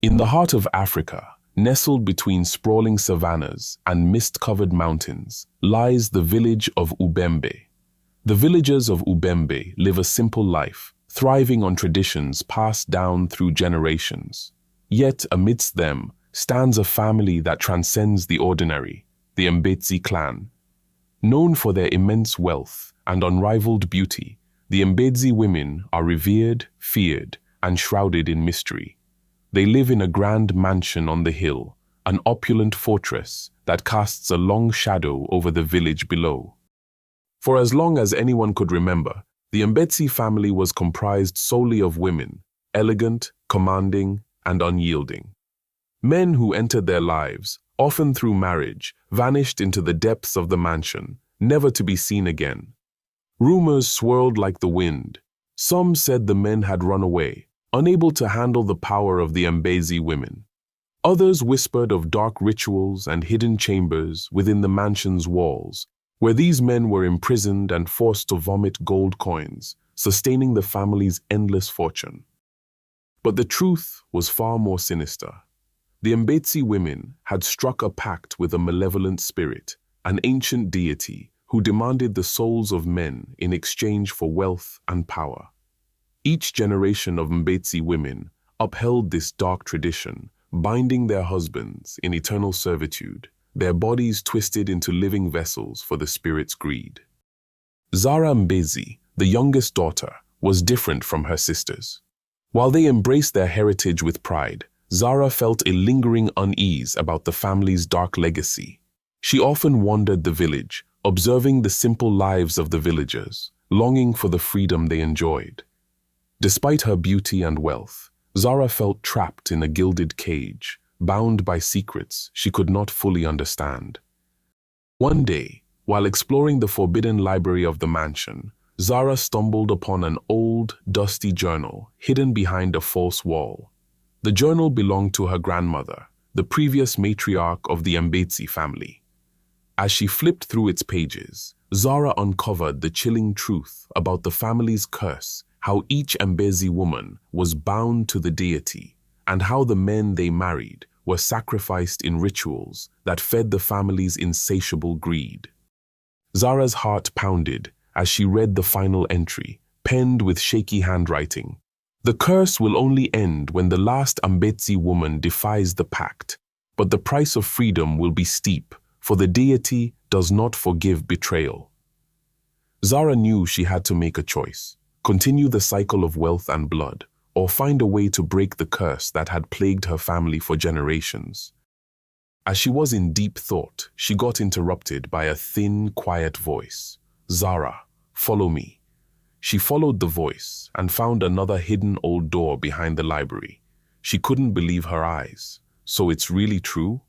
In the heart of Africa, nestled between sprawling savannas and mist-covered mountains, lies the village of Ubembe. The villagers of Ubembe live a simple life, thriving on traditions passed down through generations. Yet amidst them stands a family that transcends the ordinary, the Mbezi clan. Known for their immense wealth and unrivaled beauty, the Mbezi women are revered, feared, and shrouded in mystery. They live in a grand mansion on the hill, an opulent fortress that casts a long shadow over the village below. For as long as anyone could remember, the Mbezi family was comprised solely of women, elegant, commanding, and unyielding. Men who entered their lives, often through marriage, vanished into the depths of the mansion, never to be seen again. Rumors swirled like the wind. Some said the men had run away, unable to handle the power of the Mbezi women. Others whispered of dark rituals and hidden chambers within the mansion's walls, where these men were imprisoned and forced to vomit gold coins, sustaining the family's endless fortune. But the truth was far more sinister. The Mbezi women had struck a pact with a malevolent spirit, an ancient deity who demanded the souls of men in exchange for wealth and power. Each generation of Mbezi women upheld this dark tradition, binding their husbands in eternal servitude, their bodies twisted into living vessels for the spirit's greed. Zara Mbezi, the youngest daughter, was different from her sisters. While they embraced their heritage with pride, Zara felt a lingering unease about the family's dark legacy. She often wandered the village, observing the simple lives of the villagers, longing for the freedom they enjoyed. Despite her beauty and wealth, Zara felt trapped in a gilded cage, bound by secrets she could not fully understand. One day, while exploring the forbidden library of the mansion, Zara stumbled upon an old, dusty journal hidden behind a false wall. The journal belonged to her grandmother, the previous matriarch of the Mbezi family. As she flipped through its pages, Zara uncovered the chilling truth about the family's curse, how each Mbezi woman was bound to the deity, and how the men they married were sacrificed in rituals that fed the family's insatiable greed. Zara's heart pounded as she read the final entry, penned with shaky handwriting. The curse will only end when the last Mbezi woman defies the pact, but the price of freedom will be steep, for the deity does not forgive betrayal. Zara knew she had to make a choice: continue the cycle of wealth and blood, or find a way to break the curse that had plagued her family for generations. As she was in deep thought, she got interrupted by a thin, quiet voice. "Zara, follow me." She followed the voice and found another hidden old door behind the library. She couldn't believe her eyes. So it's really true?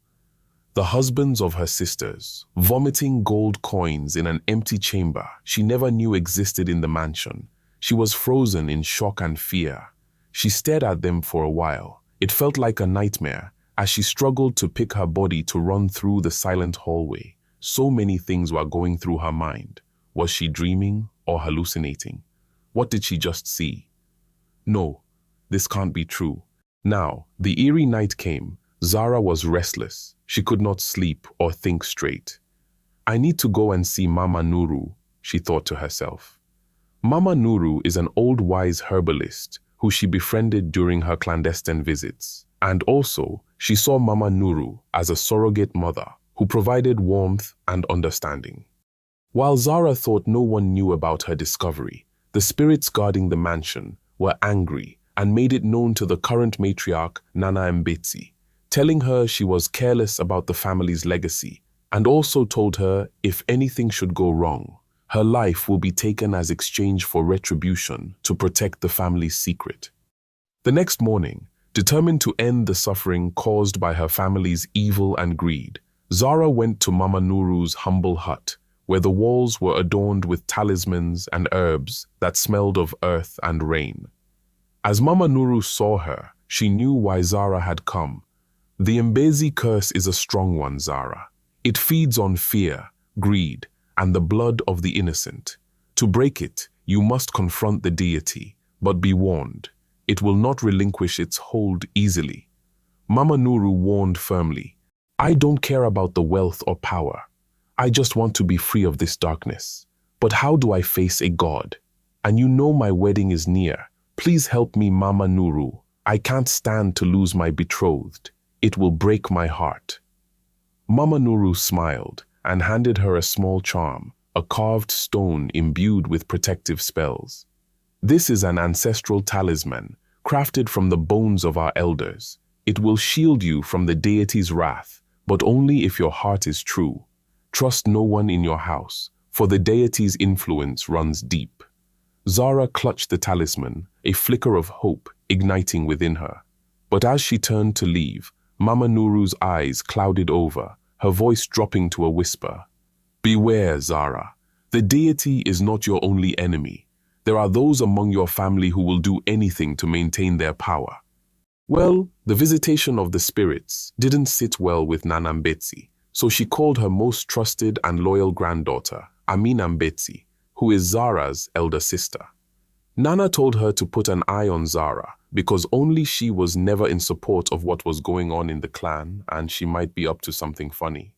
The husbands of her sisters, vomiting gold coins in an empty chamber she never knew existed in the mansion. She was frozen in shock and fear. She stared at them for a while. It felt like a nightmare as she struggled to pick her body to run through the silent hallway. So many things were going through her mind. Was she dreaming or hallucinating? What did she just see? No, this can't be true. Now, the eerie night came. Zara was restless. She could not sleep or think straight. "I need to go and see Mama Nuru," she thought to herself. Mama Nuru is an old wise herbalist who she befriended during her clandestine visits. And also, she saw Mama Nuru as a surrogate mother who provided warmth and understanding. While Zara thought no one knew about her discovery, the spirits guarding the mansion were angry and made it known to the current matriarch, Nana Mbezi, telling her she was careless about the family's legacy, and also told her if anything should go wrong, her life will be taken as exchange for retribution to protect the family's secret. The next morning, determined to end the suffering caused by her family's evil and greed, Zara went to Mama Nuru's humble hut, where the walls were adorned with talismans and herbs that smelled of earth and rain. As Mama Nuru saw her, she knew why Zara had come. "The Mbezi curse is a strong one, Zara. It feeds on fear, greed, and the blood of the innocent. To break it, you must confront the deity, but be warned, it will not relinquish its hold easily." Mama Nuru warned firmly, "I don't care about the wealth or power. I just want to be free of this darkness. But how do I face a god? And you know my wedding is near. Please help me, Mama Nuru. I can't stand to lose my betrothed. It will break my heart." Mama Nuru smiled and handed her a small charm, a carved stone imbued with protective spells. "This is an ancestral talisman, crafted from the bones of our elders. It will shield you from the deity's wrath, but only if your heart is true. Trust no one in your house, for the deity's influence runs deep." Zara clutched the talisman, a flicker of hope igniting within her. But as she turned to leave, Mama Nuru's eyes clouded over, her voice dropping to a whisper. "Beware, Zara. The deity is not your only enemy. There are those among your family who will do anything to maintain their power." Well, the visitation of the spirits didn't sit well with Nana Mbezi, so she called her most trusted and loyal granddaughter, Mbezi, who is Zara's elder sister. Nana told her to put an eye on Zara because only she was never in support of what was going on in the clan and she might be up to something funny.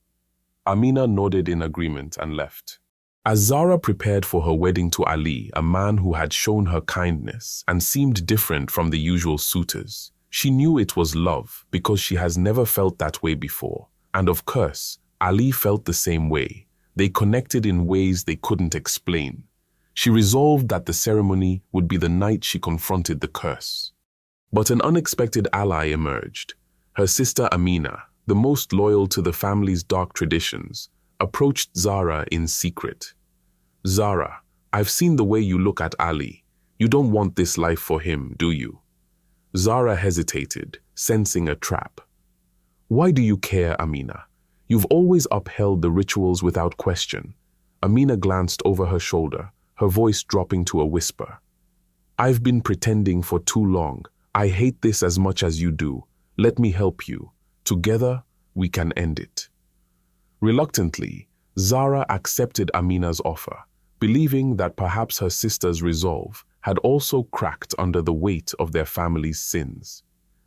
Amina nodded in agreement and left. As Zara prepared for her wedding to Ali, a man who had shown her kindness and seemed different from the usual suitors, she knew it was love because she has never felt that way before. And of course, Ali felt the same way. They connected in ways they couldn't explain. She resolved that the ceremony would be the night she confronted the curse. But an unexpected ally emerged. Her sister Amina, the most loyal to the family's dark traditions, approached Zara in secret. "Zara, I've seen the way you look at Ali. You don't want this life for him, do you?" Zara hesitated, sensing a trap. "Why do you care, Amina? You've always upheld the rituals without question." Amina glanced over her shoulder, her voice dropping to a whisper. "I've been pretending for too long. I hate this as much as you do. Let me help you. Together, we can end it." Reluctantly, Zara accepted Amina's offer, believing that perhaps her sister's resolve had also cracked under the weight of their family's sins.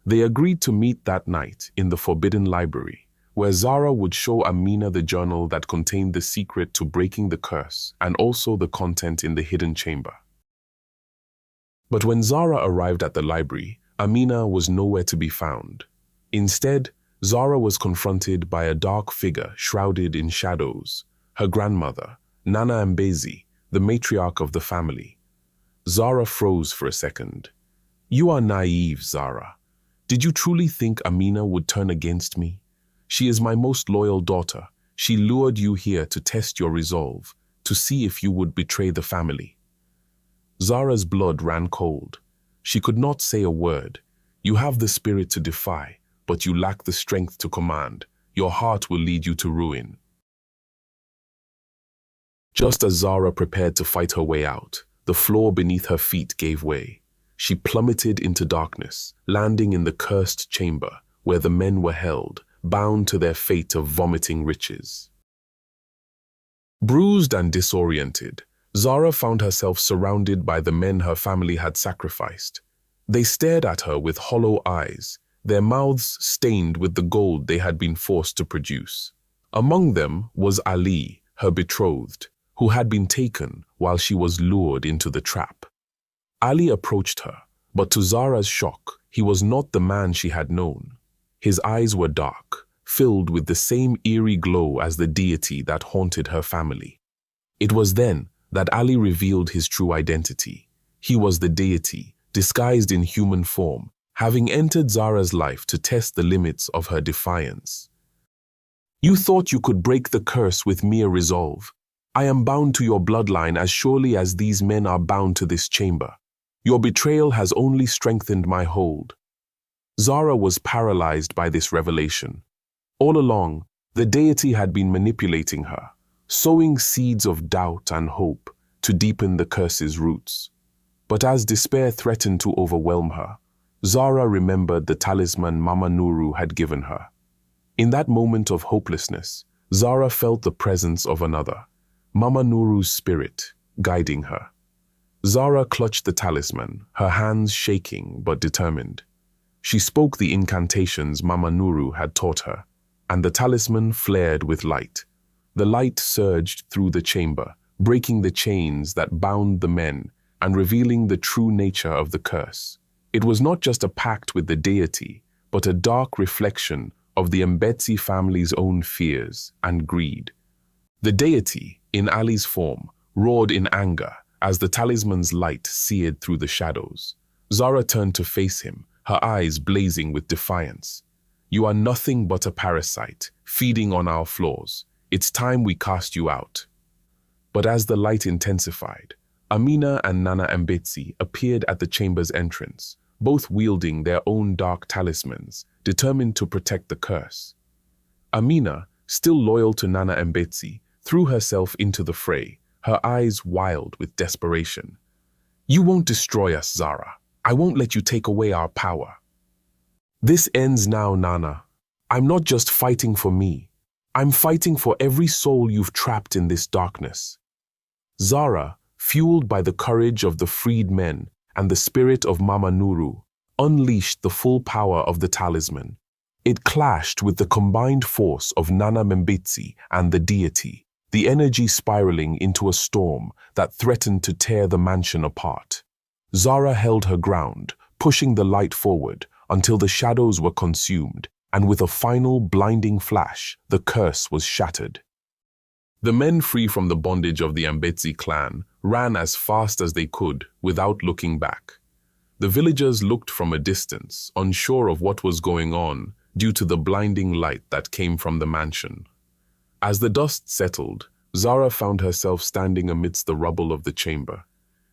They agreed to meet that night in the Forbidden Library, where Zara would show Amina the journal that contained the secret to breaking the curse and also the content in the hidden chamber. But when Zara arrived at the library, Amina was nowhere to be found. Instead, Zara was confronted by a dark figure shrouded in shadows, her grandmother, Nana Mbezi, the matriarch of the family. Zara froze for a second. "You are naive, Zara. Did you truly think Amina would turn against me? She is my most loyal daughter. She lured you here to test your resolve, to see if you would betray the family." Zara's blood ran cold. She could not say a word. "You have the spirit to defy, but you lack the strength to command. Your heart will lead you to ruin." Just as Zara prepared to fight her way out, the floor beneath her feet gave way. She plummeted into darkness, landing in the cursed chamber where the men were held, bound to their fate of vomiting riches. Bruised and disoriented, Zara found herself surrounded by the men her family had sacrificed. They stared at her with hollow eyes, their mouths stained with the gold they had been forced to produce. Among them was Ali, her betrothed, who had been taken while she was lured into the trap. Ali approached her, but to Zara's shock, he was not the man she had known. His eyes were dark, filled with the same eerie glow as the deity that haunted her family. It was then that Ali revealed his true identity. He was the deity, disguised in human form, having entered Zara's life to test the limits of her defiance. "You thought you could break the curse with mere resolve. I am bound to your bloodline as surely as these men are bound to this chamber. Your betrayal has only strengthened my hold." Zara was paralyzed by this revelation. All along, the deity had been manipulating her, sowing seeds of doubt and hope to deepen the curse's roots. But as despair threatened to overwhelm her, Zara remembered the talisman Mama Nuru had given her. In that moment of hopelessness, Zara felt the presence of another, Mama Nuru's spirit, guiding her. Zara clutched the talisman, her hands shaking but determined. She spoke the incantations Mama Nuru had taught her, and the talisman flared with light. The light surged through the chamber, breaking the chains that bound the men and revealing the true nature of the curse. It was not just a pact with the deity, but a dark reflection of the Mbezi family's own fears and greed. The deity, in Ali's form, roared in anger as the talisman's light seared through the shadows. Zara turned to face him, her eyes blazing with defiance. "You are nothing but a parasite, feeding on our flaws. It's time we cast you out." But as the light intensified, Amina and Nana Mbezi appeared at the chamber's entrance, both wielding their own dark talismans, determined to protect the curse. Amina, still loyal to Nana Mbezi, threw herself into the fray, her eyes wild with desperation. "You won't destroy us, Zara. I won't let you take away our power." "This ends now, Nana. I'm not just fighting for me. I'm fighting for every soul you've trapped in this darkness." Zara, fueled by the courage of the freed men and the spirit of Mama Nuru, unleashed the full power of the talisman. It clashed with the combined force of Nana Mbezi and the deity, the energy spiraling into a storm that threatened to tear the mansion apart. Zara held her ground, pushing the light forward until the shadows were consumed, and with a final blinding flash, the curse was shattered. The men free from the bondage of the Mbezi clan ran as fast as they could without looking back. The villagers looked from a distance, unsure of what was going on due to the blinding light that came from the mansion. As the dust settled, Zara found herself standing amidst the rubble of the chamber,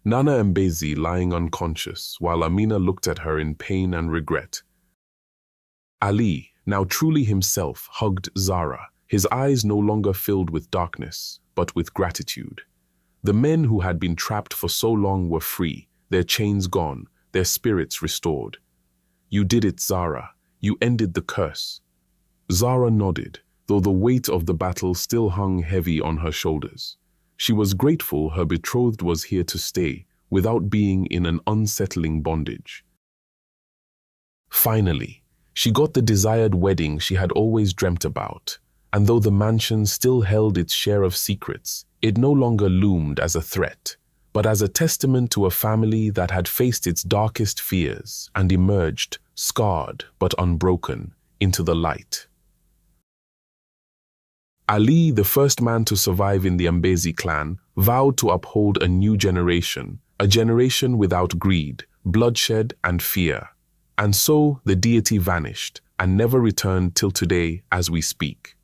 Nana Mbezi lying unconscious while Amina looked at her in pain and regret. Ali, now truly himself, hugged Zara, his eyes no longer filled with darkness, but with gratitude. The men who had been trapped for so long were free, their chains gone, their spirits restored. "You did it, Zara. You ended the curse." Zara nodded, though the weight of the battle still hung heavy on her shoulders. She was grateful her betrothed was here to stay, without being in an unsettling bondage. Finally, she got the desired wedding she had always dreamt about, and though the mansion still held its share of secrets, it no longer loomed as a threat, but as a testament to a family that had faced its darkest fears and emerged, scarred but unbroken, into the light. Ali, the first man to survive in the Mbezi clan, vowed to uphold a new generation, a generation without greed, bloodshed, and fear. And so the deity vanished and never returned till today as we speak.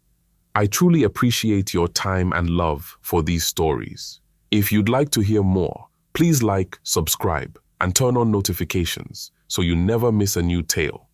I truly appreciate your time and love for these stories. If you'd like to hear more, please like, subscribe, and turn on notifications so you never miss a new tale.